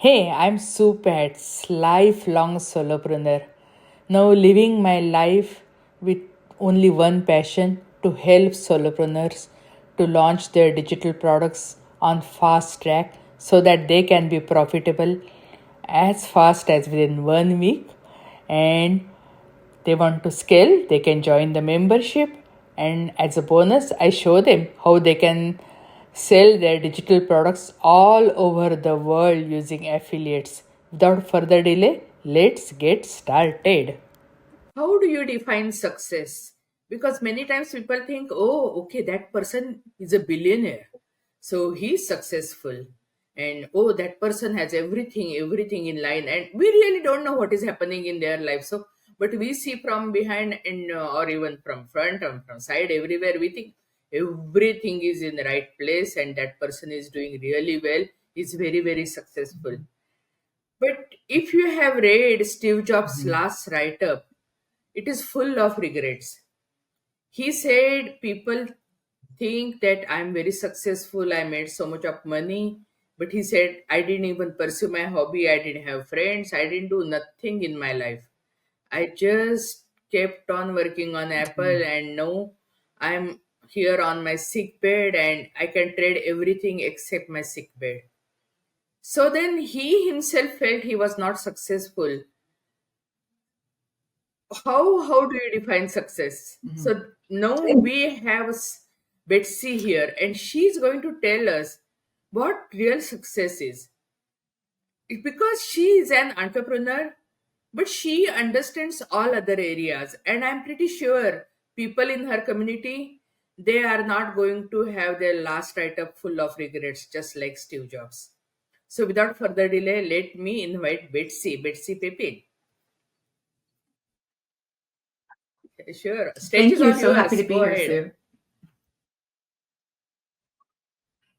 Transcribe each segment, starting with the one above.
Hey, I'm Supats, lifelong solopreneur. Now living my life with only one passion to help solopreneurs to launch their digital products on fast track so that they can be profitable as fast as within 1 week, and they want to scale, they can join the membership. And as a bonus, I show them how they can sell their digital products all over the world using affiliates. Without further delay, let's get started. How do you define success? Because many times people think, oh, okay, that person is a billionaire. So he's successful. And oh, that person has everything in line. And we really don't know what is happening in their life. So, but we see from behind and or even from front and from side, everywhere, we think everything is in the right place and that person is doing really well, is very successful. But if you have read Steve Jobs' last write up, it is full of regrets. He said people think that I'm very successful, I made so much of money, but he said I didn't even pursue my hobby, I didn't have friends, I didn't do nothing in my life. I just kept on working on Apple, and now I'm here on my sick bed and I can trade everything except my sick bed. So then he himself felt he was not successful. How do you define success? So now we have Betsy here, and she's going to tell us what real success is. Because she is an entrepreneur, but she understands all other areas, and I'm pretty sure people in her community, they are not going to have their last write-up full of regrets, just like Steve Jobs. So without further delay, let me invite Betsy Pepine. Sure, stage Thank is you. all So happy yours, to be go here, ahead. Sue.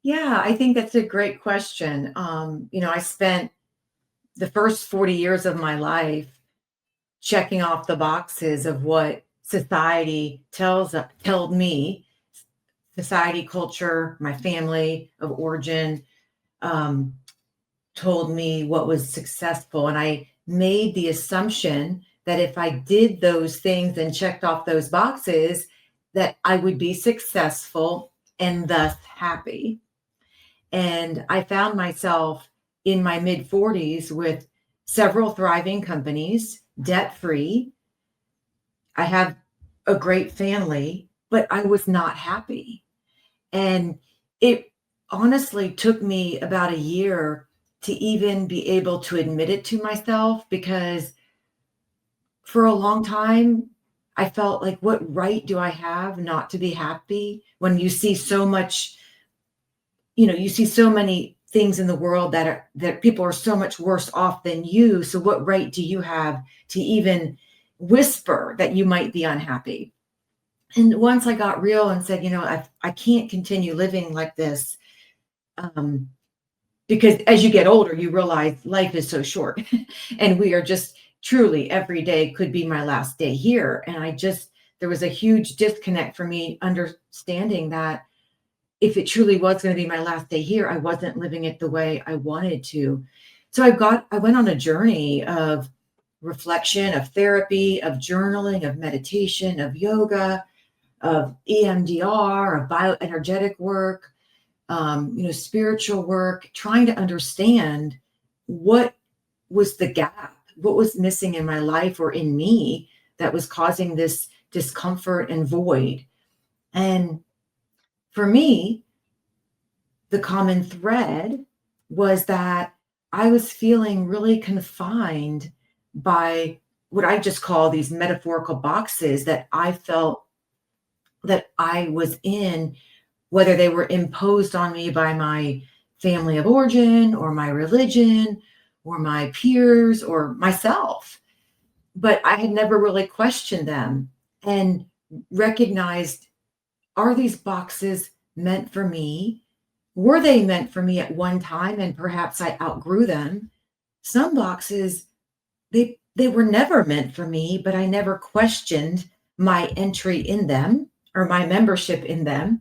Yeah, I think that's a great question. I spent the first 40 years of my life checking off the boxes of what society told me, society, culture, my family of origin, um, told me what was successful. And I made the assumption that if I did those things and checked off those boxes, that I would be successful and thus happy. And I found myself in my mid 40s with several thriving companies, debt free. I have a great family, but I was not happy. And it honestly took me about a year to even be able to admit it to myself, because for a long time, I felt like, what right do I have not to be happy when you see so much, you see so many things in the world that people are so much worse off than you. So what right do you have to even whisper that you might be unhappy? And once I got real and said, I can't continue living like this, um, because as you get older, you realize life is so short and we are just truly every day could be my last day here. And there was a huge disconnect for me understanding that if it truly was going to be my last day here, I wasn't living it the way I wanted to. So I went on a journey of reflection, of therapy, of journaling, of meditation, of yoga, of EMDR, of bioenergetic work, spiritual work, trying to understand what was the gap, what was missing in my life or in me that was causing this discomfort and void. And for me, the common thread was that I was feeling really confined by what I just call these metaphorical boxes that I felt that I was in, whether they were imposed on me by my family of origin or my religion or my peers or myself. But I had never really questioned them and recognized, are these boxes meant for me? Were they meant for me at one time and perhaps I outgrew them? Some boxes, they were never meant for me, but I never questioned my entry in them or my membership in them.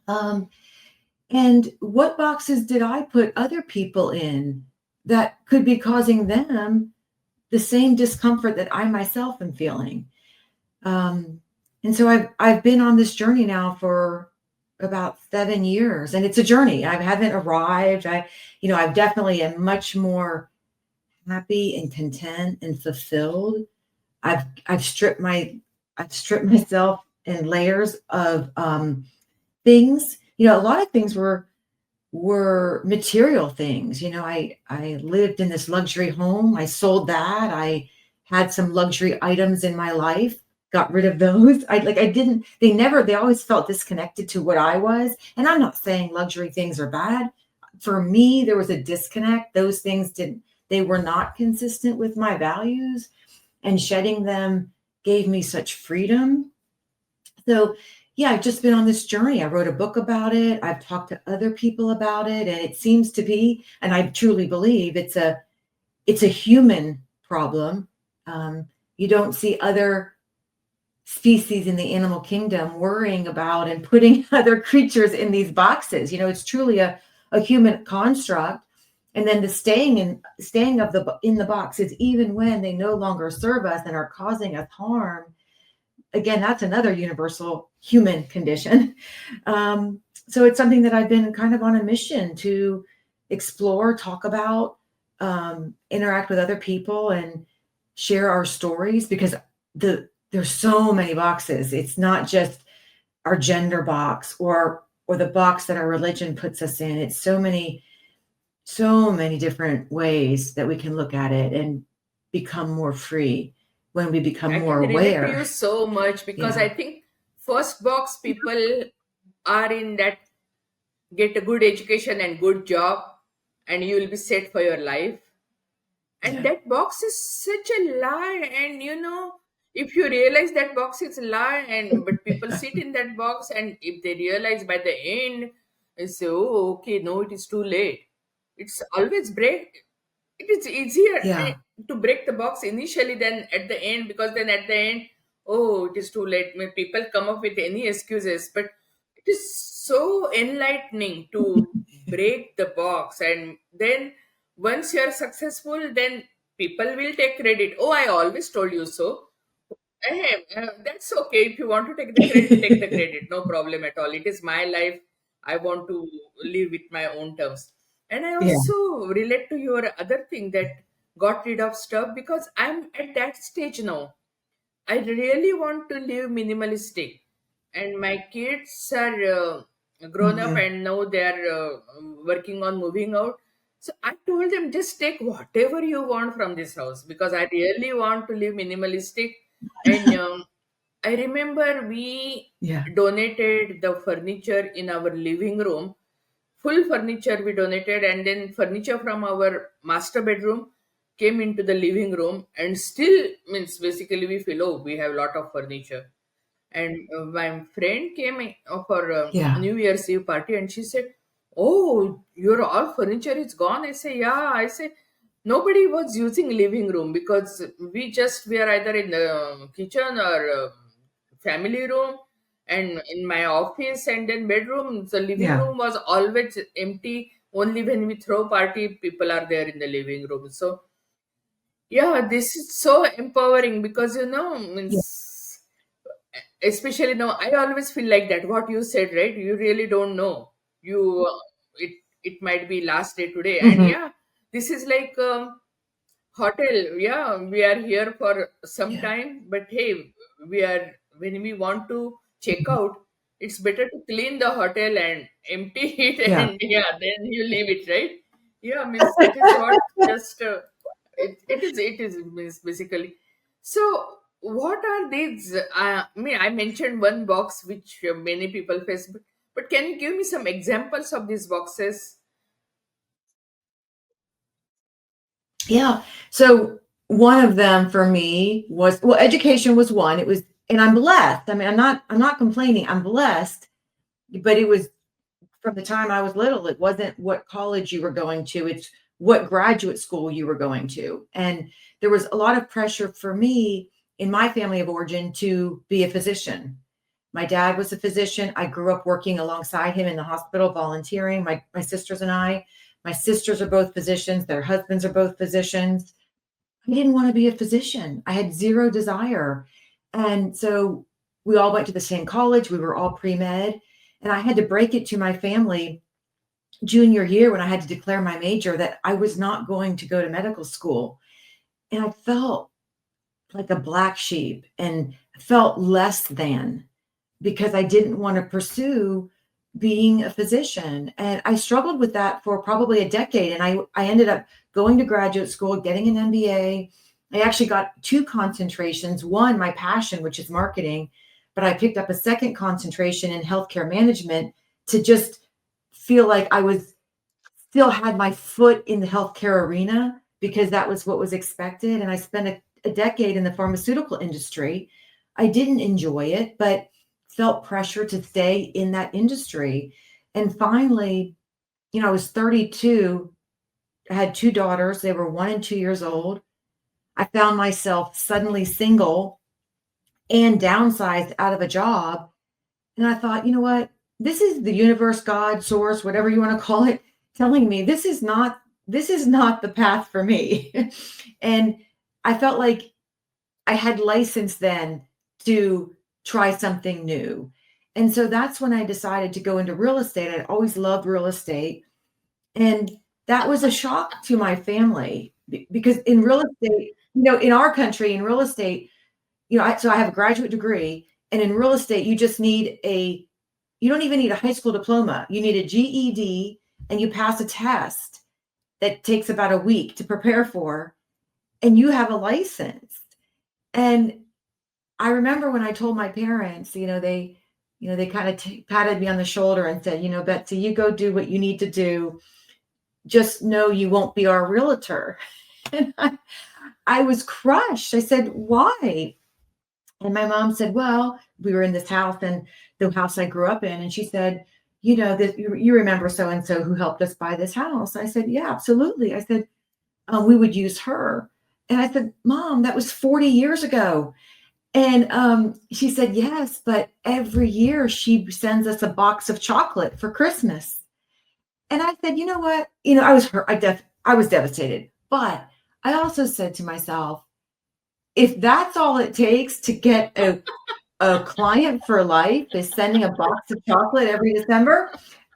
Um, and what boxes did I put other people in that could be causing them the same discomfort that I myself am feeling. And so I've been on this journey now for about 7 years, and it's a journey. I haven't arrived. I definitely am much more happy and content and fulfilled. I've stripped myself in layers of things. A lot of things were material things. I lived in this luxury home. I sold that. I had some luxury items in my life, got rid of those. They always felt disconnected to what I was. And I'm not saying luxury things are bad. For me, there was a disconnect. Those things they were not consistent with my values, and shedding them gave me such freedom. So, yeah, I've just been on this journey. I wrote a book about it. I've talked to other people about it, and it seems to be, and I truly believe it's a human problem. You don't see other species in the animal kingdom worrying about and putting other creatures in these boxes. It's truly a human construct. And then the staying in the boxes, even when they no longer serve us and are causing us harm, again, that's another universal human condition. So it's something that I've been kind of on a mission to explore, talk about, interact with other people, and share our stories, because there's so many boxes. It's not just our gender box or the box that our religion puts us in. It's so many different ways that we can look at it and become more free when we become I can more relate to aware. you so much because Yeah. I think first box people are in that get a good education and good job and you will be set for your life. And Yeah. that box is such a lie. And if you realize that box is a lie, and but people sit in that box, and if they realize by the end, they say, "Oh, okay, no, it is too late." It's always break. It is easier Yeah. to break the box initially than at the end, because then at the end, oh, it is too late. People come up with any excuses, but it is so enlightening to break the box. And then once you're successful, then people will take credit. Oh, I always told you so. That's okay. If you want to take the credit. No problem at all. It is my life. I want to live with my own terms. And I Yeah. also relate to your other thing, that got rid of stuff, because I'm at that stage now. I really want to live minimalistic, and my kids are grown up Mhm. and now they are working on moving out. So I told them, just take whatever you want from this house, because I really want to live minimalistic. And I remember we Yeah. donated the furniture in our living room. Full furniture we donated, and then furniture from our master bedroom came into the living room, and still means basically we feel, oh, we have a lot of furniture. And my friend came for Yeah. New Year's Eve party, and she said, "Oh, your all furniture is gone." I say, "Yeah." I say, nobody was using living room, because we are either in the kitchen or family room, and in my office, and then bedroom. The living Yeah. room was always empty. Only when we throw party, people are there in the living room. So yeah, this is so empowering, because Yeah. means especially now, I always feel like that. What you said, right? You really don't know. You it might be last day today, and Mhm. yeah, this is like hotel. Yeah, we are here for some Yeah. time, but hey, we are when we want to check Mhm. out, it's better to clean the hotel and empty it, Yeah. and yeah, then you leave it, right? Yeah, means that is what just it is means basically. So what are these? I mentioned one box which many people face, but can you give me some examples of these boxes? Yeah. So one of them for me was, well, education was one. It was, and I'm blessed. I mean, I'm not complaining. I'm blessed, but it was from the time I was little. It wasn't what college you were going to. It's what graduate school you were going to. And there was a lot of pressure for me in my family of origin to be a physician. My dad was a physician. I grew up working alongside him in the hospital, volunteering, my sisters and I. My sisters are both physicians, their husbands are both physicians. I didn't want to be a physician. I had zero desire. And so we all went to the same college. We were all pre med. And I had to break it to my family junior year when I had to declare my major that I was not going to go to medical school. And I felt like a black sheep and felt less than because I didn't want to pursue being a physician. And I struggled with that for probably a decade. And I ended up going to graduate school, getting an MBA. I actually got two concentrations, one, my passion, which is marketing, but I picked up a second concentration in healthcare management to just feel like I was still had my foot in the healthcare arena because that was what was expected. And I spent a decade in the pharmaceutical industry. I didn't enjoy it, but felt pressure to stay in that industry. And finally, I was 32. I had two daughters. They were 1 and 2 years old. I found myself suddenly single and downsized out of a job. And I thought, you know what? This is the universe, God, source, whatever you want to call it, telling me this is not the path for me. And I felt like I had license then to try something new. And so that's when I decided to go into real estate. I'd always loved real estate. And that was a shock to my family because in real estate, in our country, in real estate, so I have a graduate degree, and in real estate, you don't even need a high school diploma. You need a GED, and you pass a test that takes about a week to prepare for, and you have a license. And I remember when I told my parents, they kind of patted me on the shoulder and said, Betsy, you go do what you need to do. Just know you won't be our realtor. And I was crushed. I said, why? And my mom said, well, we were in this house and the house I grew up in. And she said, this, you remember so and so who helped us buy this house? I said, yeah, absolutely. I said, we would use her. And I said, Mom, that was 40 years ago. And she said, yes, but every year she sends us a box of chocolate for Christmas. And I said, you know what? I was hurt. I was devastated. But I also said to myself, if that's all it takes to get a client for life is sending a box of chocolate every December,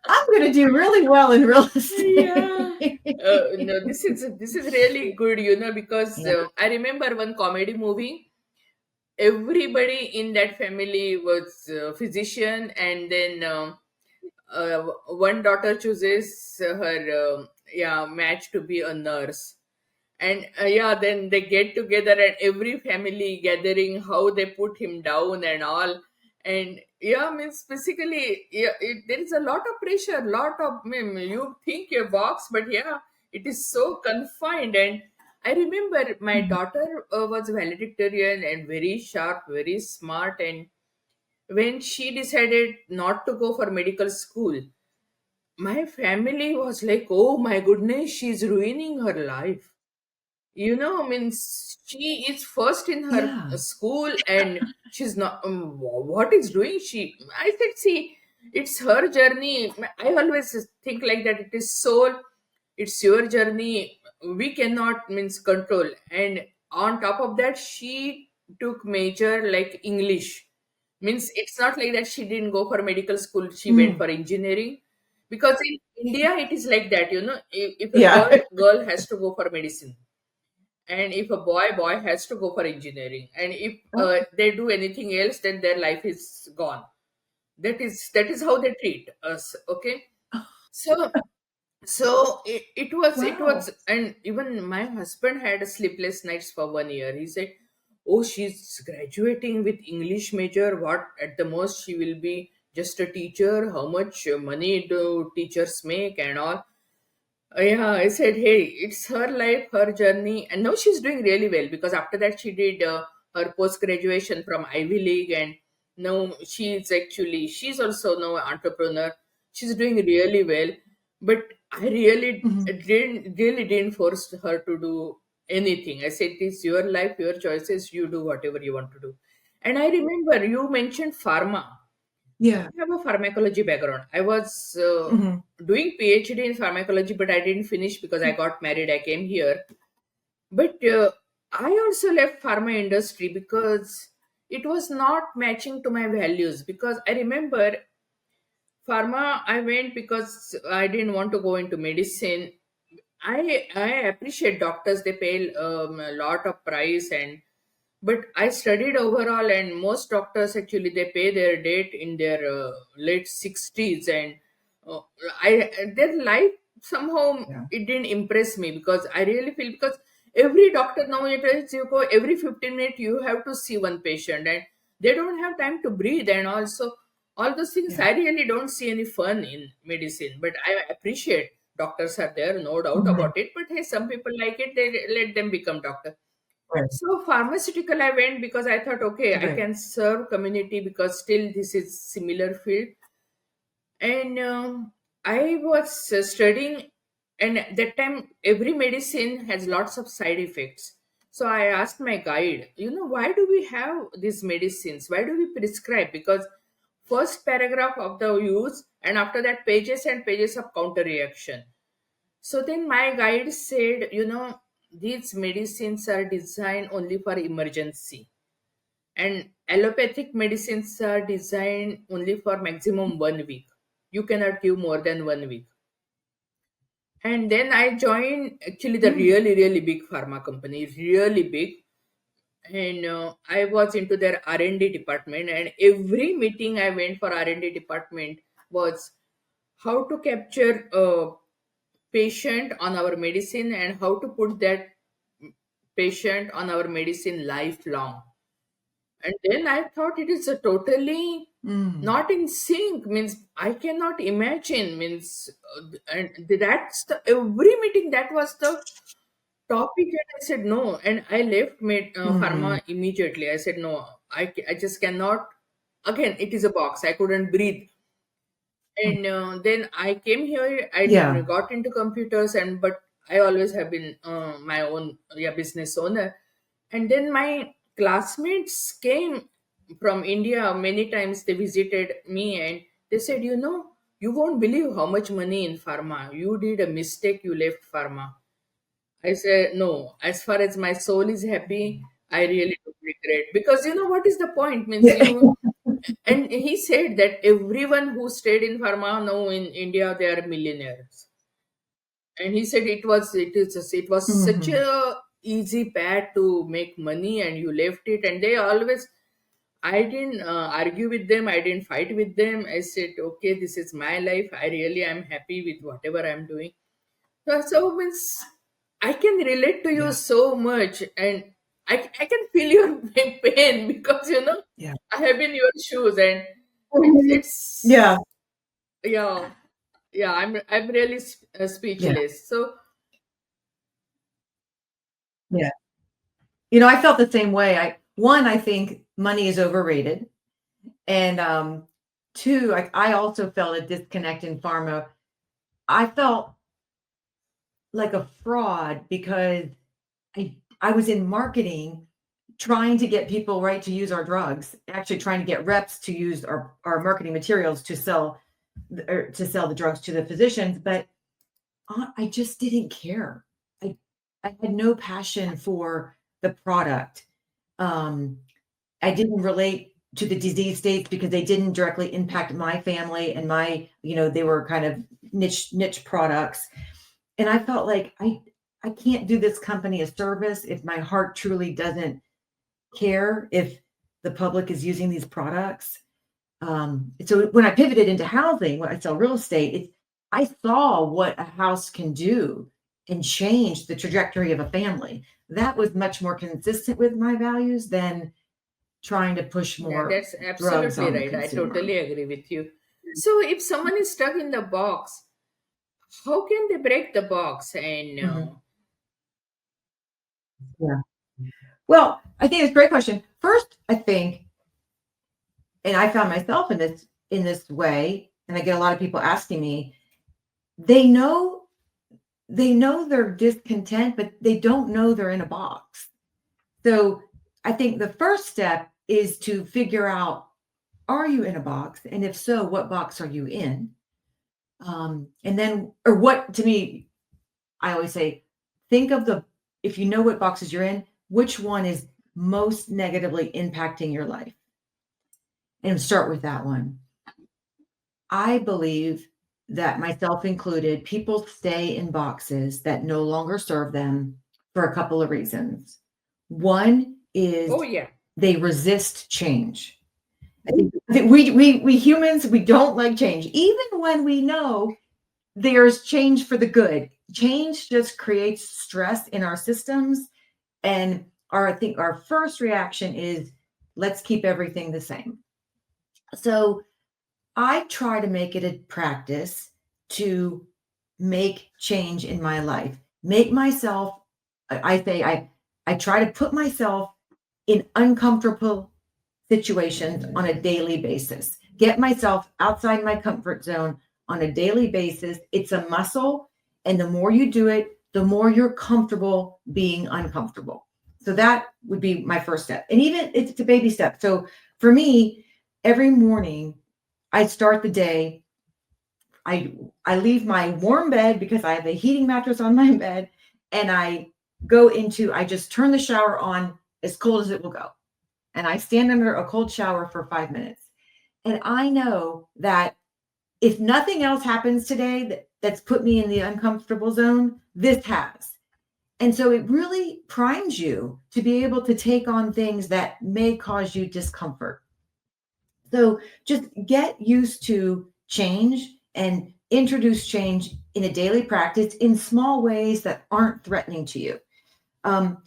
I'm going to do really well in real Yeah. estate. No, this is really good, because Yeah. I remember one comedy movie. Everybody in that family was a physician, and then one daughter chooses her match to be a nurse. And then they get together, and every family gathering, how they put him down and all. And means basically, there is a lot of pressure, lot of, you think a box, but it is so confined. And I remember my Mhm. daughter was valedictorian and very sharp, very smart. And when she decided not to go for medical school, my family was like, oh my goodness, she's ruining her life. Means she is first in her Yeah. school, and she's not, what is doing she? I said, see, it's her journey. I always think like that. It is soul, it's your journey. We cannot means control. And on top of that, she took major like English. Means it's not like that she didn't go for medical school, she went Mm. for engineering. Because in India it is like that, if a Yeah. girl has to go for medicine, and if a boy has to go for engineering, and if Okay. they do anything else, then their life is gone. That is how they treat us. Okay. So it was, Wow. and even my husband had a sleepless nights for 1 year. He said, oh, she's graduating with English major, what at the most she will be just a teacher, how much money do teachers make and all. Yeah, I said, hey, it's her life, her journey, and now she's doing really well, because after that she did her post graduation from Ivy League, and now she's also now an entrepreneur. She's doing really well, but I Mhm. really didn't force her to do anything. I said, it's your life, your choices. You do whatever you want to do. And I remember you mentioned pharma. Yeah. I have a pharmacology background. I was Hmm. doing PhD in pharmacology, but I didn't finish because I got married. I came here, but I also left pharma industry because it was not matching to my values. Because I remember pharma, I went because I didn't want to go into medicine. I appreciate doctors; they pay a lot of price, and but I studied overall, and most doctors actually they pay their date in their late 60s, and uh, I their life somehow Yeah. it didn't impress me because I really feel because every doctor nowadays you go every 15 minutes you have to see one patient, and they don't have time to breathe, and also all those things Yeah. I really don't see any fun in medicine. But I appreciate doctors are there, no doubt Mhm. about it. But hey, some people like it, they let them become doctor. Right. So pharmaceutical I went because I thought, okay, I Right. can serve community because still this is similar field. And I was studying, and at that time every medicine has lots of side effects. So I asked my guide, why do we have these medicines? Why do we prescribe? Because first paragraph of the use, and after that pages and pages of counter reaction. So then my guide said, these medicines are designed only for emergency, and allopathic medicines are designed only for maximum 1 week. You cannot give more than 1 week. And then I joined actually the Mm. really, really big pharma company, really big. And I was into their R&D department, and every meeting I went for R&D department was how to capture a patient on our medicine and how to put that patient on our medicine lifelong. And then I thought it is a totally Mm. not in sync, means I cannot imagine, means and that's the every meeting that was the topic, and I said no, and I left Mhm. pharma immediately. I said no, I just cannot. Again, it is a box. I couldn't breathe. Mm. And then I came here. I Yeah. got into computers, and but I always have been my own business owner. And then my classmates came from India many times. They visited me, and they said, you won't believe how much money in pharma. You did a mistake. You left pharma. I said, no, as far as my soul is happy, I really don't regret. Because what is the point? Means Yeah. you, and he said that everyone who stayed in pharma now in India, they are millionaires. And he said it was such Mhm. a easy path to make money, and you left it. And they always, I didn't argue with them, I didn't fight with them. I said, okay, this is my life. I really am happy with whatever I'm doing. So means I can relate to you Yeah. so much, and I can feel your pain because Yeah. I have been in your shoes, and it's Mhm. it's Yeah. yeah, yeah. I'm really Yeah. speechless. So Yeah. I felt the same way. I think money is overrated. And two, I also felt a disconnect in pharma. I felt like a fraud because I was in marketing trying to get people right to use our drugs, actually trying to get reps to use our marketing materials to sell to sell the drugs to the physicians, but I just didn't care. I I had no passion for the product. Um, I didn't relate to the disease states because they didn't directly impact my family and they were kind of niche products. And I felt like I can't do this company a service if my heart truly doesn't care if the public is using these products. So when I pivoted into housing, when I sell real estate, I saw what a house can do and change the trajectory of a family. That was much more consistent with my values than trying to push yeah, more that's drugs absolutely on the right. I consumer. totally agree with you. So if someone is stuck in the box, how can they break the box? And Mhm. Yeah. Well, I think it's a great question. First, I think, and I found myself in this way, and I get a lot of people asking me, they know they know they're discontent, but they don't know they're in a box. So I think the first step is to figure out, are you in a box? And if so, what box are you in? And then, or what, to me, I always say, think of if you know what boxes you're in, which one is most negatively impacting your life? And start with that one. I believe that, myself included, people stay in boxes that no longer serve them for a couple of reasons. One is Oh, yeah. they resist change. I think we humans, we don't like change, even when we know there's change for the good. Change just creates stress in our systems, and I think our first reaction is, let's keep everything the same. So I try to make it a practice to make change in my life. Make myself, I try to put myself in uncomfortable situations on a daily basis. Get myself outside my comfort zone on a daily basis. It's a muscle, and the more you do it, the more you're comfortable being uncomfortable. So that would be my first step. And even it's a baby step. So for me, every morning I start the day, I leave my warm bed because I have a heating mattress on my bed, and I just turn the shower on as cold as it will go. And I stand under a cold shower for 5 minutes. And I know that if nothing else happens today that's put me in the uncomfortable zone, this has. And so it really primes you to be able to take on things that may cause you discomfort. So just get used to change and introduce change in a daily practice in small ways that aren't threatening to you.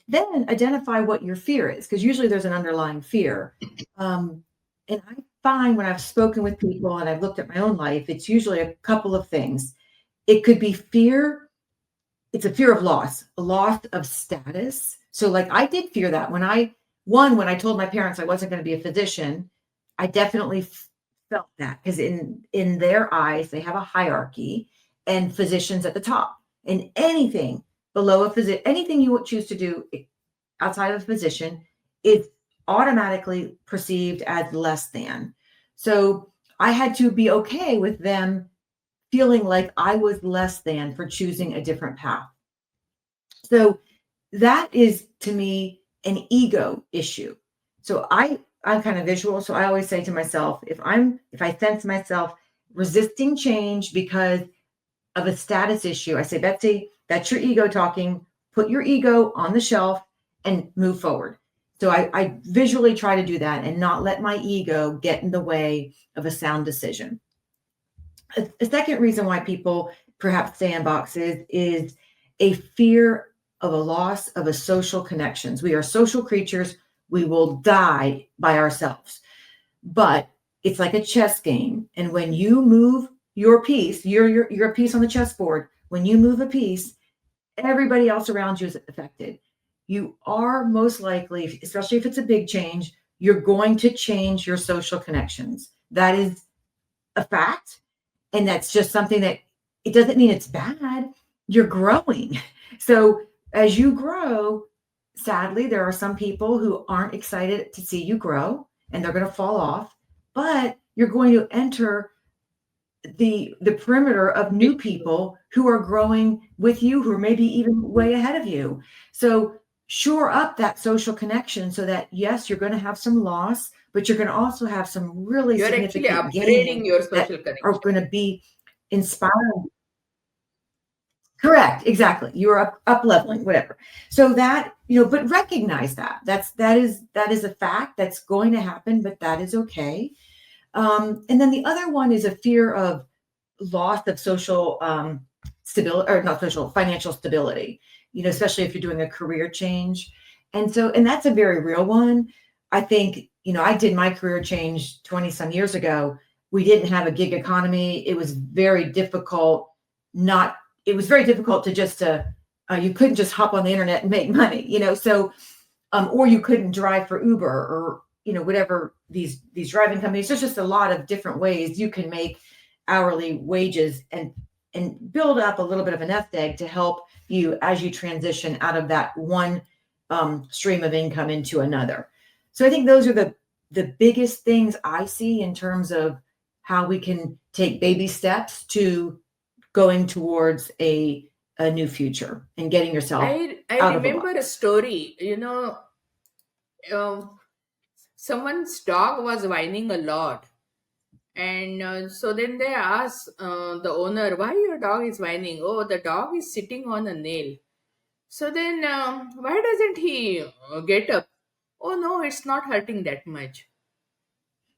Then identify what your fear is, because usually there's an underlying fear. And I find, when I've spoken with people and I've looked at my own life, it's usually a couple of things. It could be fear. It's a fear of loss, a loss of status. So like I did fear that when I told my parents I wasn't going to be a physician, I definitely felt that, because in their eyes, they have a hierarchy and physicians at the top, and anything below a physician, anything you would choose to do outside of a physician is automatically perceived as less than. So I had to be okay with them feeling like I was less than for choosing a different path. So that is, to me, an ego issue. So I'm kind of visual. So I always say to myself, if I sense myself resisting change because of a status issue, I say, Betsy, that's your ego talking. Put your ego on the shelf and move forward. So I visually try to do that and not let my ego get in the way of a sound decision. A second reason why people perhaps stay in boxes is a fear of a loss of a social connections. We are social creatures. We will die by ourselves. But it's like a chess game. And when you move your piece, you're a piece on the chessboard. When you move a piece, everybody else around you is affected. You are most likely, especially if it's a big change, you're going to change your social connections. That is a fact. And that's just something that, it doesn't mean it's bad. You're growing. So as you grow, sadly, there are some people who aren't excited to see you grow, and they're going to fall off, but you're going to enter the perimeter of new people who are growing with you, who are maybe even way ahead of you. So shore up that social connection so that, yes, you're going to have some loss, but you're going to also have some really You're actually significant upgrading gains your that social are connection. going to be inspiring. Correct. Exactly. You're up leveling, whatever. So that, but recognize that is a fact that's going to happen, but that is okay. And then the other one is a fear of loss of social stability, or not social, financial stability, especially if you're doing a career change. And that's a very real one. I think, I did my career change 20 some years ago. We didn't have a gig economy. It was very difficult. It was very difficult to you couldn't just hop on the internet and make money, so, or you couldn't drive for Uber or, whatever these driving companies. There's just a lot of different ways you can make hourly wages and build up a little bit of a nest egg to help you as you transition out of that one stream of income into another. So I think those are the biggest things I see in terms of how we can take baby steps to going towards a new future and getting yourself I out of the remember a box. story. Uh, Someone's dog was whining a lot, and so then they asked the owner, "Why your dog is whining?" "Oh, the dog is sitting on a nail." So then, why doesn't he get up? "Oh no, it's not hurting that much."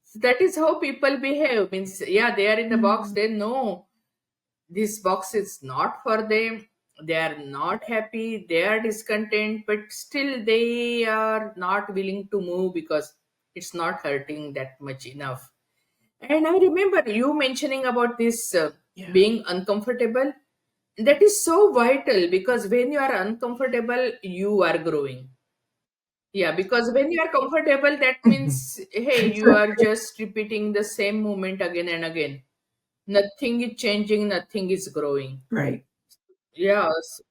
So that is how people behave. Means, yeah, they are in the box. Mhm. They know this box is not for them. They are not happy. They are discontent, but still they are not willing to move because it's not hurting that much enough. And I remember you mentioning about this Yeah. being uncomfortable. That is so vital because when you are uncomfortable, you are growing. Yeah, because when you are comfortable, that Mhm. means, hey, you are just repeating the same movement again and again. Nothing is changing, nothing is growing. Right. Yes.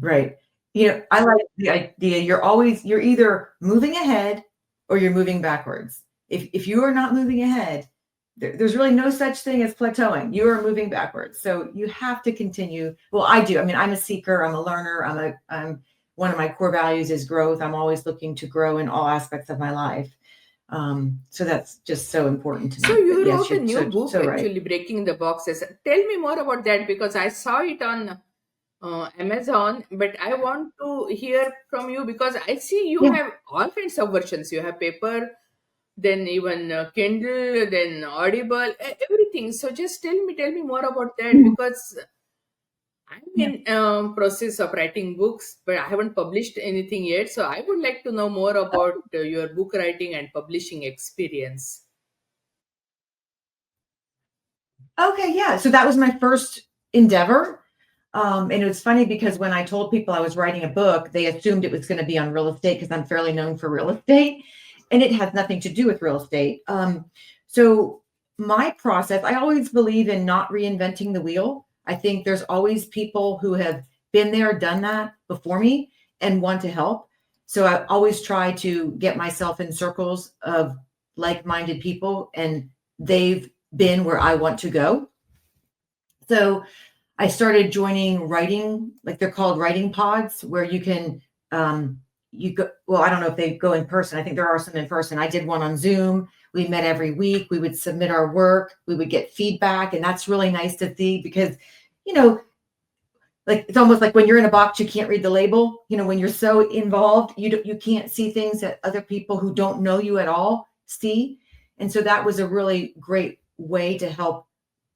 Right. I like the idea you're either moving ahead or you're moving backwards. If you are not moving ahead, there's really no such thing as plateauing. You are moving backwards. So you have to continue. Well, I do. I mean, I'm a seeker, I'm a learner, I'm one of my core values is growth. I'm always looking to grow in all aspects of my life. So that's just so important to So me. But you yes, wrote a you're new book so right. actually, Breaking the Boxes. Tell me more about that because I saw it on Amazon, but I want to hear from you because I see you Yeah. have all kinds of versions. You have paper, then even Kindle, then Audible, everything. So just tell me more about that because I'm Yeah. in process of writing books, but I haven't published anything yet. So I would like to know more about your book writing and publishing experience. Okay, yeah. So that was my first endeavor. And it was funny because when I told people I was writing a book, they assumed it was going to be on real estate because I'm fairly known for real estate, and it has nothing to do with real estate. So my process, I always believe in not reinventing the wheel. I think there's always people who have been there, done that before me, and want to help. So I always try to get myself in circles of like-minded people, and they've been where I want to go. So I started joining writing, like they're called writing pods, where you go, well, I don't know if they go in person. I think there are some in person. I did one on Zoom. We met every week. We would submit our work. We would get feedback. And that's really nice to see because, you know, like it's almost like when you're in a box, you can't read the label. When you're so involved, you can't see things that other people who don't know you at all see. And so that was a really great way to help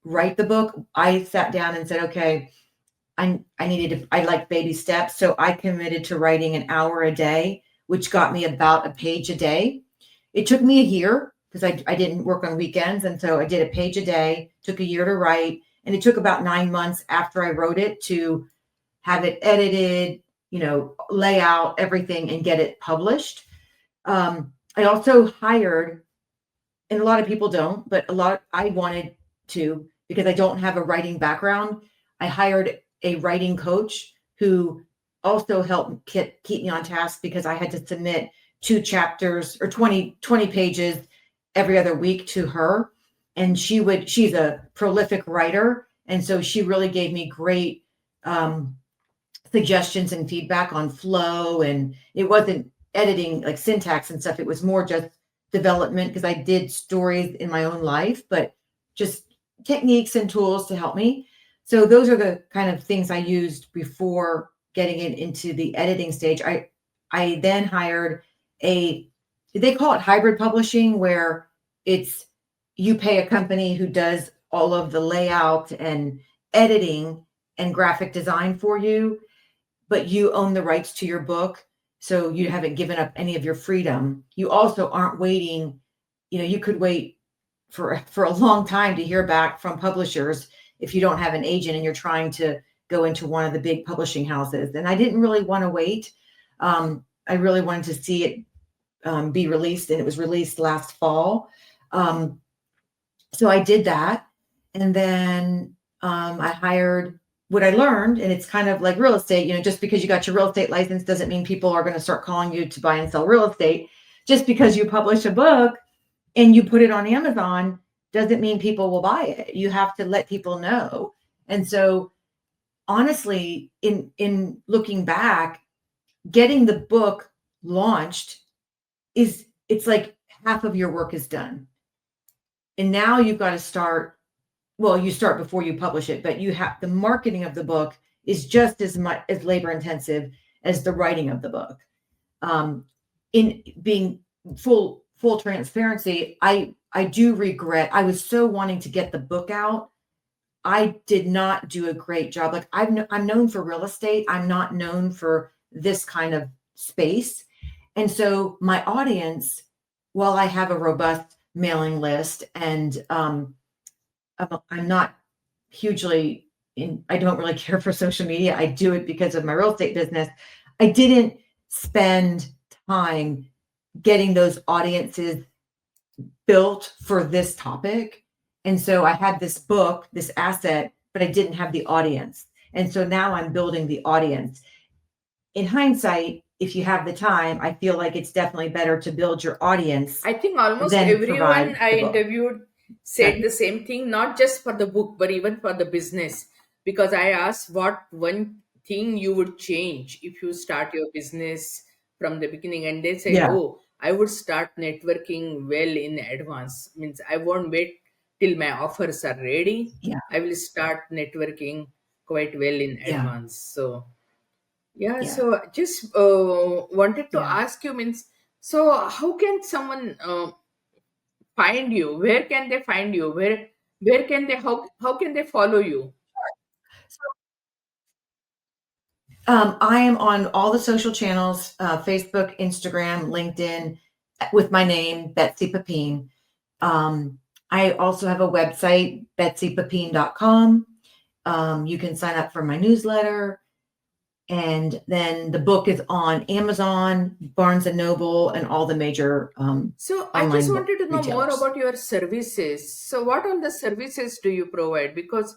write the book. I sat down and said, okay, I like baby steps. So I committed to writing an hour a day, which got me about a page a day. It took me a year because I didn't work on weekends. And so I did a page a day, took a year to write. And it took about 9 months after I wrote it to have it edited, lay out everything and get it published. I also hired, and a lot of people don't, but I wanted to because I don't have a writing background. I hired a writing coach who also helped keep me on task because I had to submit 2 chapters or 20 pages every other week to her. And she's a prolific writer. And so she really gave me great um, suggestions and feedback on flow, and it wasn't editing like syntax and stuff. It was more just development because I did stories in my own life, but just techniques and tools to help me. So those are the kind of things I used before getting it into the editing stage. I then hired a they call it hybrid publishing, where it's you pay a company who does all of the layout and editing and graphic design for you, but you own the rights to your book. So you haven't given up any of your freedom. You also aren't waiting. You could wait for a long time to hear back from publishers if you don't have an agent and you're trying to go into one of the big publishing houses. And I didn't really want to wait. I really wanted to see it be released, and it was released last fall. Um, so I did that. And then I hired what I learned, and it's kind of like real estate. Just because you got your real estate license doesn't mean people are going to start calling you to buy and sell real estate. just because you publish a book and you put it on Amazon doesn't mean people will buy it. You have to let people know. And so honestly, in looking back, getting the book launched is it's like half of your work is done. And now you've got to start, well, you start before you publish it, but you have the marketing of the book is just as much as labor intensive as the writing of the book. In being full transparency, I do regret. I was so wanting to get the book out. I did not do a great job. Like I'm known for real estate. I'm not known for this kind of space. And so my audience, while I have a robust mailing list and I'm not hugely I don't really care for social media. I do it because of my real estate business. I didn't spend time getting those audiences built for this topic. And so I had this book, this asset, but I didn't have the audience. And so now I'm building the audience. In hindsight, if you have the time, I feel like it's definitely better to build your audience I think almost than everyone provide I the book. interviewed said the same thing, not just for the book, but even for the business. Because I asked what one thing you would change if you start your business from the beginning, and they said, Yeah, "Oh, I would start networking well in advance. Means I won't wait till my offers are ready. yeah, I will start networking quite well in yeah, advance." So yeah, yeah, so just wanted to yeah. ask you, means, so how can someone find you? Where can they find you? Where can they how can they follow you? I am on all the social channels, Facebook, Instagram, LinkedIn, with my name, Betsy Pepine. Um, I also have a website, betsypepine.com. You can sign up for my newsletter. And then the book is on Amazon, Barnes and Noble, and all the major So I just online book wanted to know more retailers. about your services. So what all the services do you provide? Because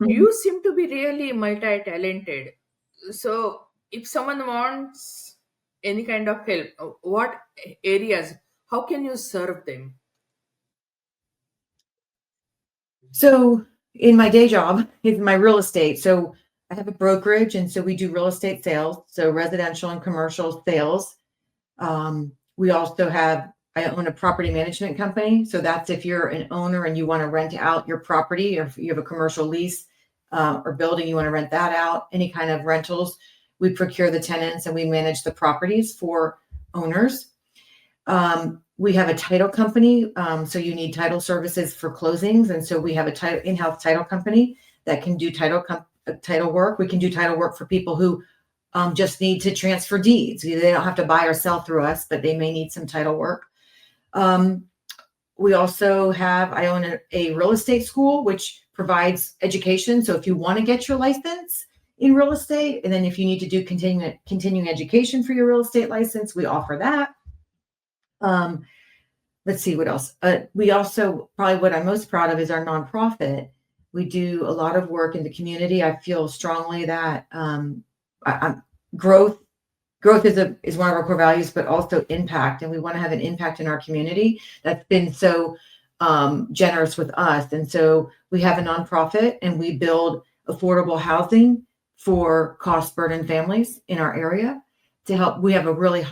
Mhm. you seem to be really multi-talented. So if someone wants any kind of help, what areas, how can you serve them? So in my day job, is my real estate. So I have a brokerage, and so we do real estate sales, so residential and commercial sales. We also have I own a property management company, so that's if you're an owner and you want to rent out your property, or if you have a commercial lease or building, you want to rent that out. Any kind of rentals, we procure the tenants and we manage the properties for owners. We have a title company, so you need title services for closings, and so we have a title in-house title company that can do title work. We can do title work for people who just need to transfer deeds. They don't have to buy or sell through us, but they may need some title work. Um, we also have I own a real estate school which provides education. So if you want to get your license in real estate, and then if you need to do continuing education for your real estate license, we offer that. Um, let's see what else. We also probably what I'm most proud of is our nonprofit. We do a lot of work in the community. I feel strongly that growth is one of our core values, but also impact, and we want to have an impact in our community that's been so generous with us. And so we have a nonprofit, and we build affordable housing for cost burdened families in our area to help. We have a really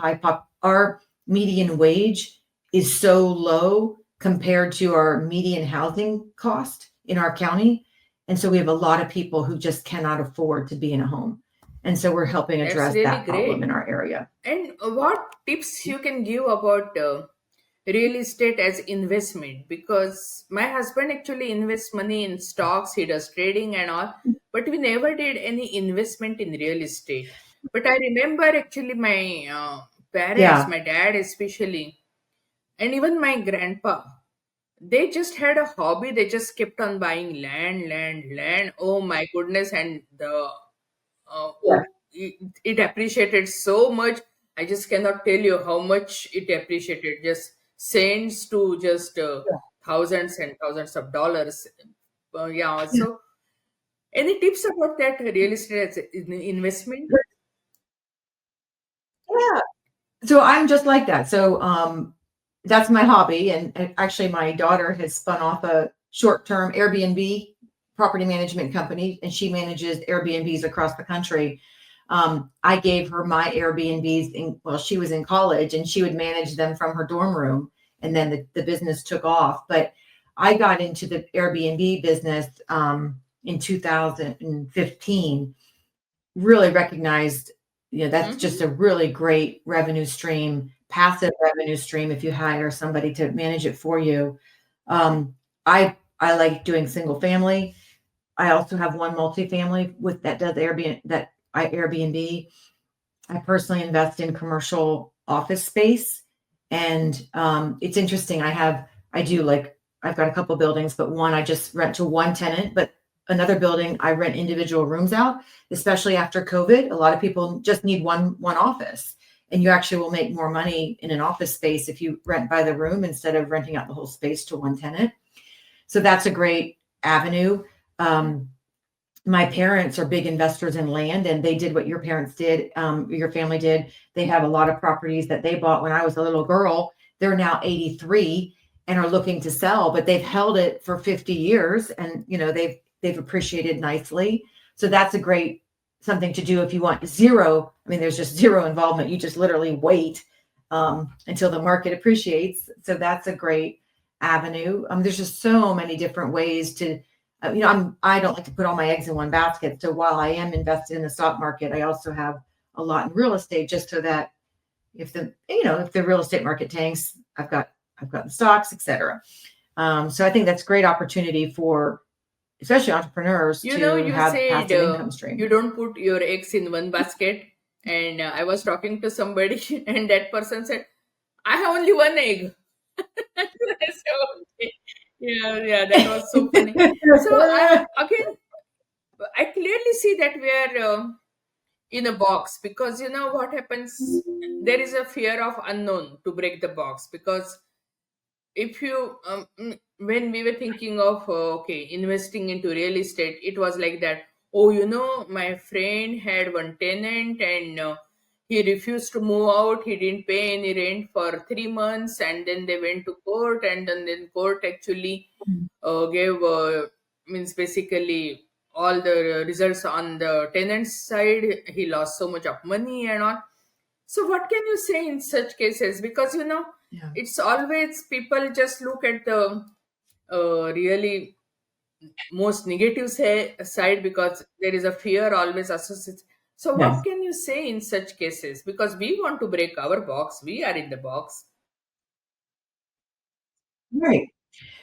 our median wage is so low compared to our median housing cost in our county. And so we have a lot of people who just cannot afford to be in a home. And so we're helping That's address really that problem in great. our area. And what tips you can give about real estate as investment? Because my husband actually invests money in stocks, he does trading and all, but we never did any investment in real estate. But I remember actually my parents, Yeah. my dad especially, and even my grandpa, they just had a hobby. They just kept on buying land, land, land. Oh my goodness! And the Yeah. it appreciated so much. I just cannot tell you how much it appreciated. Just cents to just thousands and thousands of dollars. Yeah. Yeah. So, any tips about that real estate as investment? Yeah. So I'm just like that. So that's my hobby, and actually my daughter has spun off a short-term Airbnb property management company, and she manages Airbnbs across the country. I gave her my Airbnbs while she was in college, and she would manage them from her dorm room, and then the business took off. But I got into the Airbnb business in 2015, really recognized, that's just Mm-hmm. a really great revenue stream, passive revenue stream if you hire somebody to manage it for you. I like doing single family. I also have one multifamily with that does Airbnb that I Airbnb. I personally invest in commercial office space, and it's interesting. I do like I've got a couple buildings, but one I just rent to one tenant, but another building I rent individual rooms out. Especially after COVID, a lot of people just need one office, and you actually will make more money in an office space if you rent by the room instead of renting out the whole space to one tenant. So that's a great avenue. Um, my parents are big investors in land, and they did what your parents did, your family did. They have a lot of properties that they bought when I was a little girl. They're now 83 and are looking to sell, but they've held it for 50 years, and they've appreciated nicely. So that's a great something to do if you want zero. I mean, there's just zero involvement. You just literally wait until the market appreciates. So that's a great avenue. There's just so many different ways to I don't like to put all my eggs in one basket. So while I am invested in the stock market, I also have a lot in real estate, just so that if the real estate market tanks, I've got the stocks, etc. So I think that's great opportunity for especially entrepreneurs to You have said passive income you stream. don't put your eggs in one basket. And I was talking to somebody, and that person said, I have only one egg. So, okay. Yeah, yeah, that was so funny. So again, I clearly see that we are in a box, because you know what happens. There is a fear of unknown to break the box, because if you when we were thinking of okay, investing into real estate, it was like that. Oh, my friend had one tenant, and he refused to move out. He didn't pay any rent for 3 months, and then they went to court, and then court actually gave means basically all the results on the tenant's side. He lost so much of money and all. So, what can you say in such cases? Because Yeah. it's always people just look at the really most negative side, because there is a fear always associated. So, what Yes. can you say in such cases? Because we want to break our box, we are in the box. Right.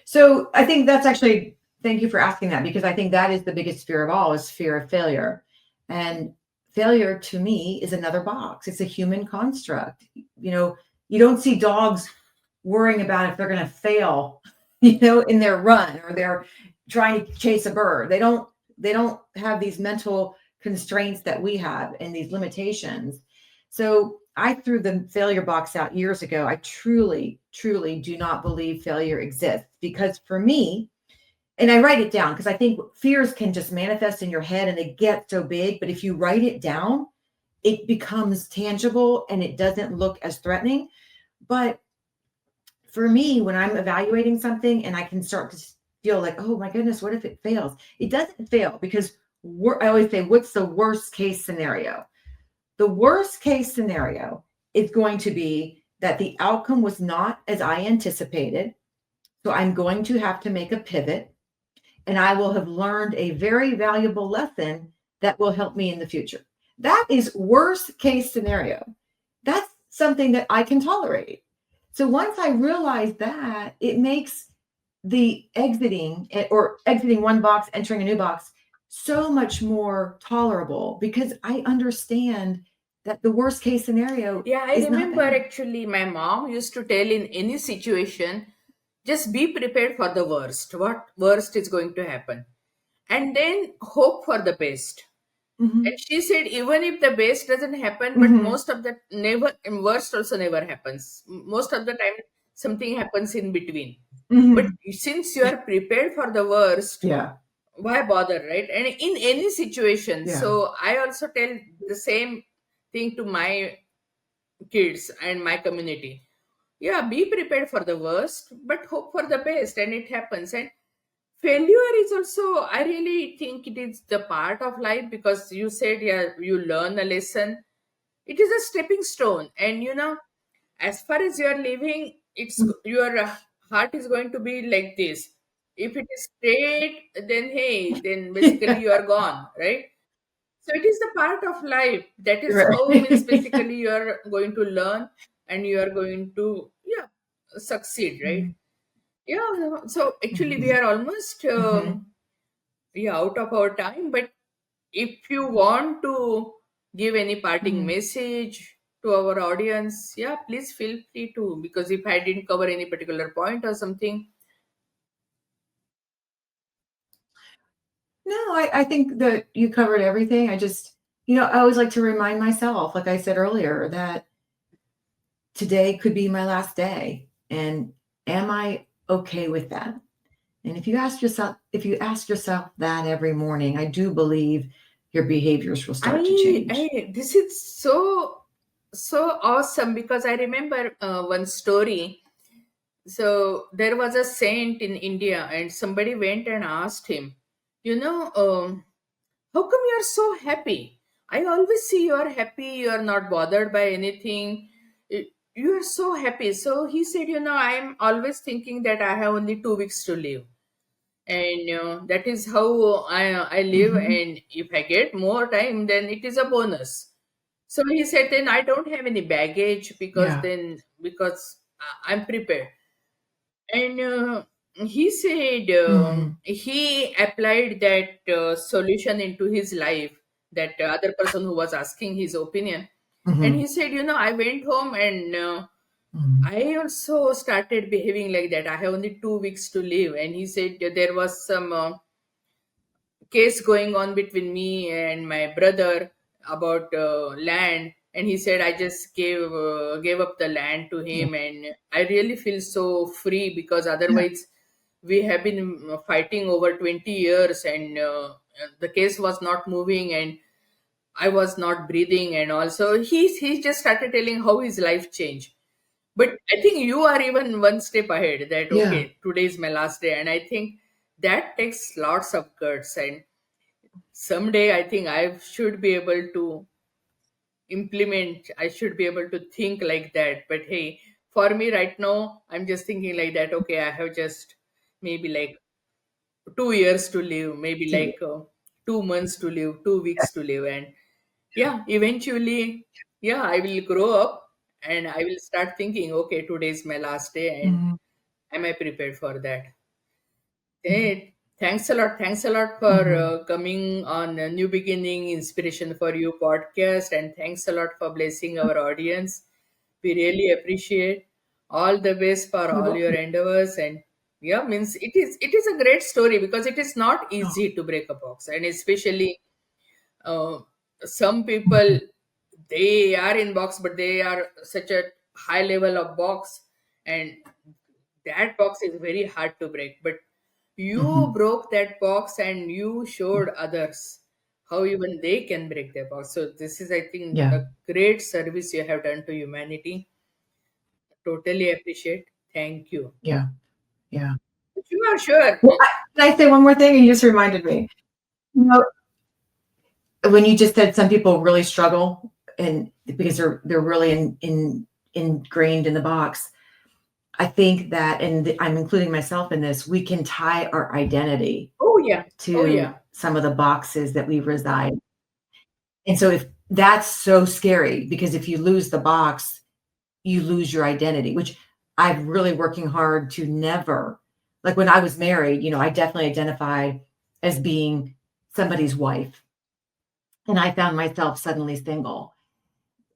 So I think that's actually, thank you for asking that, because I think that is the biggest fear of all, is fear of failure. And failure to me is another box. It's a human construct. You don't see dogs worrying about if they're going to fail, in their run, or they're trying to chase a bird. They don't have these mental constraints that we have, and these limitations. So I threw the failure box out years ago. I truly, truly do not believe failure exists, because for me, and I write it down because I think fears can just manifest in your head and they get so big. But if you write it down, it becomes tangible and it doesn't look as threatening. But for me, when I'm evaluating something and I can start to feel like, oh my goodness, what if it fails? It doesn't fail, because I always say, what's the worst case scenario? The worst case scenario is going to be that the outcome was not as I anticipated. So I'm going to have to make a pivot, and I will have learned a very valuable lesson that will help me in the future. That is worst case scenario. That's something that I can tolerate. So once I realize that, it makes the exiting one box, entering a new box, so much more tolerable, because I understand that the worst case scenario Yeah, I is not remember bad. actually my mom used to tell, in any situation, just be prepared for the worst. What worst is going to happen? And then hope for the best. And Hmm. she said, even if the best doesn't happen, but Hmm. most of the never worst also never happens. Most of the time, something happens in between. But Hmm. since you are prepared for the worst, Yeah. why bother, right? And in any situation, Yeah. so I also tell the same thing to my kids and my community. Yeah, be prepared for the worst, but hope for the best, and it happens. And failure is also, I really think it is the part of life, because you said, yeah, you learn a lesson. It is a stepping stone, and as far as you are living, your heart is going to be like this. If it is straight, then hey, then basically Yeah, you are gone, right? So it is the part of life. That is right. how, means basically you are going to learn, and you are going to, yeah, succeed, right? Mhm, Yeah. So actually we mhm, are almost mhm, yeah, out of our time. But if you want to give any parting mhm. message to our audience, yeah, please feel free to, because if I didn't cover any particular point or something. No, I think that you covered everything. I just, I always like to remind myself, like I said earlier, that today could be my last day. And am I okay with that? And if you ask yourself that every morning, I do believe your behaviors will start to change. This is so awesome, because I remember one story. So there was a saint in India, and somebody went and asked him, you know, how come you are so happy? I always see you are happy, you are not bothered by anything. You are so happy. So he said, I am always thinking that I have only 2 weeks to live. And that is how I live. Mhm. And if I get more time, then it is a bonus. So he said, then I don't have any baggage, because Yeah. then, because I'm prepared. And he said Mhm. he applied that solution into his life, that other person who was asking his opinion. And Mhm. he said, I went home, and Mhm. I also started behaving like that. I have only 2 weeks to live. And he said there was some case going on between me and my brother about land. And he said I just gave up the land to Yeah. him, and I really feel so free, because Yeah. otherwise we have been fighting over 20 years, and the case was not moving, and I was not breathing. And also he just started telling how his life changed. But I think you are even one step ahead, that Yeah. okay, today is my last day. And I think that takes lots of guts. And someday I think I should be able to implement, I should be able to think like that. But hey, for me right now, I'm just thinking like that, okay, I have just maybe like 2 years to live, maybe To- like 2 months to live, 2 weeks to live. And yeah, eventually, yeah, I will grow up, and I will start thinking, okay, today is my last day, and Mhm. am I prepared for that? Mhm. Hey, thanks a lot. Thanks a lot for Mhm. coming on a New Beginning Inspiration for You podcast. And thanks a lot for blessing our audience. We really appreciate. All the best for You're all your welcome. endeavors. And yeah, means it is a great story, because it is not Oh. easy to break a box. And especially uh, some people, Mhm. they are in box, but they are such a high level of box, and that box is very hard to break. But you Mhm. broke that box, and you showed others how even they can break their box. So this is, I think, Yeah. a great service you have done to humanity. Totally appreciate. Thank you. Yeah. Yeah. Sure, sure. Well, can I say one more thing? You just reminded me. You know, when you just said some people really struggle and because they're really ingrained in the box. I think that, and I'm including myself in this, we can tie our identity Oh yeah. Oh to yeah. some of the boxes that we reside. And so if that's so scary because if you lose the box, you lose your identity, which I'm really working hard to never. Like when I was married, I definitely identified as being somebody's wife. And I found myself suddenly single.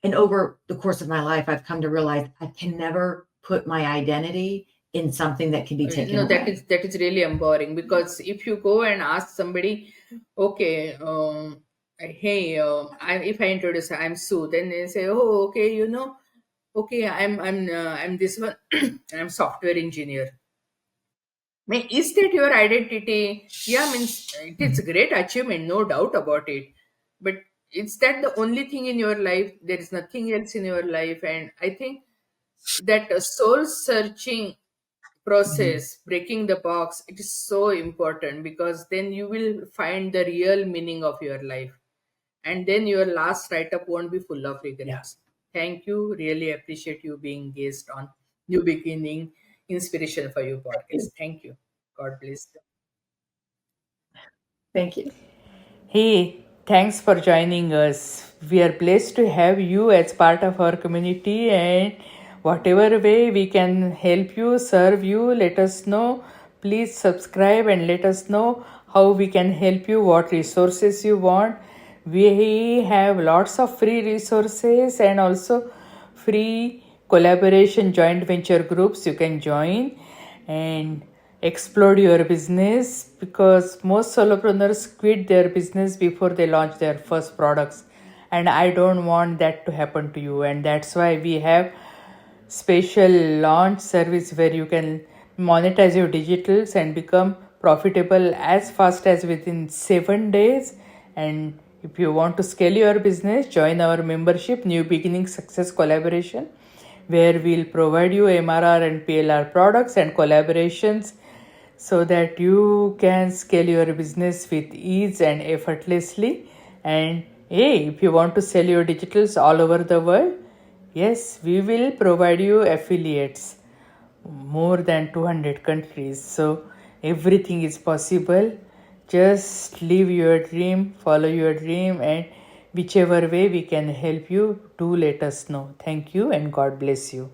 And over the course of my life, I've come to realize I can never put my identity in something that can be taken No, that is away. that is really empowering, because if you go and ask somebody, okay, hey, if I introduce, I'm Sue, then they say, oh, okay, okay, I'm this one, I'm software engineer. Is that your identity? Yeah, means it is Mhm. great achievement, no doubt about it. But It's that the only thing in your life, there is nothing else in your life. And I think that soul searching Mhm. process, breaking the box, it is so important, because then you will find the real meaning of your life, and then your last write up won't be full of Yeah. regrets. Thank you, really appreciate you being guest on New Beginning Inspiration for You podcast. Thank you. God bless you. Thank you. Hey, thanks for joining us. We are blessed to have you as part of our community, and whatever way we can help you, serve you, let us know. Please subscribe and let us know how we can help you, what resources you want. We have lots of free resources and also free collaboration joint venture groups you can join and explode your business, because most solopreneurs quit their business before they launch their first products, and I don't want that to happen to you. And that's why we have special launch service where you can monetize your digitals and become profitable as fast as within 7 days. And if you want to scale your business, join our membership New Beginning Success Collaboration, where we'll provide you MRR and PLR products and collaborations so that you can scale your business with ease and effortlessly. And hey, if you want to sell your digitals all over the world, yes, we will provide you affiliates more than 200 countries. So everything is possible. Just live your dream, follow your dream, and whichever way we can help you, do let us know. Thank you and God bless you.